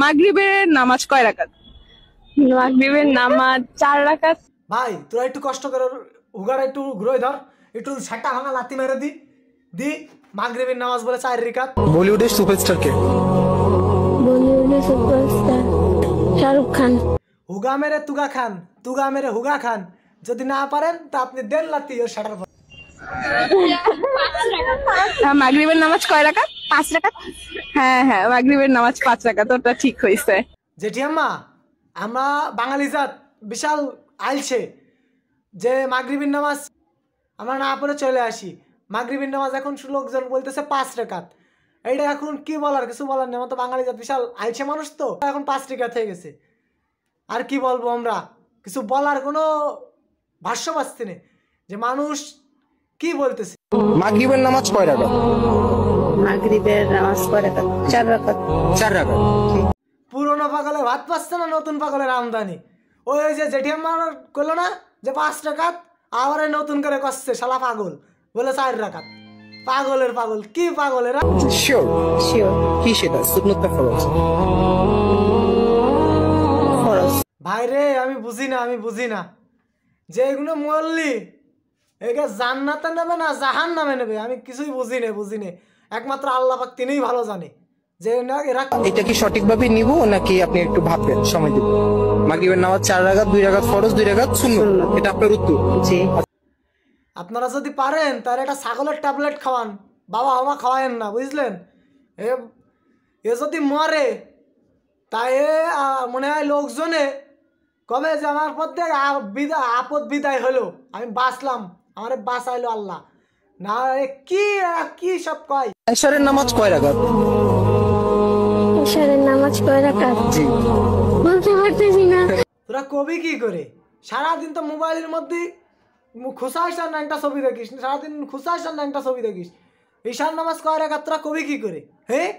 মাগরিবের নামাজ কয় রাকাত? মাগরিবের নামাজ 4 রাকাত। ভাই তোরা একটু কষ্ট করে উগাড়া একটু ঘুরোয় ধর, একটু ছাটা ভাঙা লাতি মেরে দি মাগরিবের নামাজ বলে 4 রাকাত। বলিউডের সুপারস্টার কে? বলিউডের সুপারস্টার শাহরুখ খান। হুগা মেরে তুগা খান, তুগা মেরে হুগা খান। যদি না পারেন তা আপনি দেন লাতি ও শাটার। মাগরিবের নামাজ কয় রাকাত? 5 রাকাত। হ্যাঁ, মাগরিবের নামাজ 5 রাকাত, ওটা ঠিক হয়েছে। জেঠিয়াম্মা, আমরা বাঙালি জাত বিশাল আইলছে যে মাগরিবের নামাজ আমরা না পড়ে চলে আসি। মাগরিবের নামাজ এখন লোকজন বলতেছে 5 রাকাত। এইটা এখন কি বলার, কিছু বলার নেই। আমার তো বাঙালি জাত বিশাল আইলছে মানুষ, তো এখন 5 রাকাত হয়ে গেছে। আর কি বলবো, আমরা কিছু বলার কোনো ভাষ্য পাচ্ছি না যে মানুষ কি বলতেছে। মাগরিবের নামাজ কয় রাকাত? মাগরিবের নামাজ 4 রাকাত। 4 রাকাত। 4 রাকাত। পুরোনো পাগলে ভাত পাচ্ছে না, নতুন পাগলের আমদানি। ওই যে জেঠিয়াম্মা করলো না যে 5 রাকাত, আবার নতুন করে করছে শালা পাগল বলে 4 রাকাত। পাগলের পাগল, কি পাগলেরা। Sure sure. কি সেটা সুন্নত না ফরজ? ফরজ। ভাই রে, আমি বুঝি না যে এগুলো মল্লি একে জান্নাতে নেবে না জাহান নামে নেবে। আমি কিছুই বুঝি নে। একমাত্র আল্লাহ পাক তিনিই ভালো জানে যে এরা। এটা কি সঠিকভাবে নিব নাকি আপনি একটু ভাববেন, সময় দিব? মাগরিবের নামাজ 4 রাকাত, 2 রাকাত ফরজ, 2 রাকাত সুন্নত, এটা আপনার উত্তর? জি। আপনারা যদি পারেন তাহলে একটা ছাগলের ট্যাবলেট খাওয়ান, বাবা হামা খাওয়ায়েন না, বুঝলেন? এ যদি মরে তাই মনে হয় লোকজনে কবে যে আমার প্রত্যেক আপদ বিদায় হলো, আমি বাঁচলাম, আমার বাঁচাইলো আল্লাহ। না কি সব কয়। এশারের নামাজ কয় রাকাত? এশারের নামাজ কয় রাকাত? জি বলতে পারতেছি না। তোরা কবি কি করে? সারাদিন তো মোবাইলের মধ্যে খুশাইস আর একটা ছবি দেখিস, সারাদিন খুশাইস আর একটা ছবি দেখিস। ঈশার নামাজ কয় রাকাত তোরা কবি কি করে? হ্যাঁ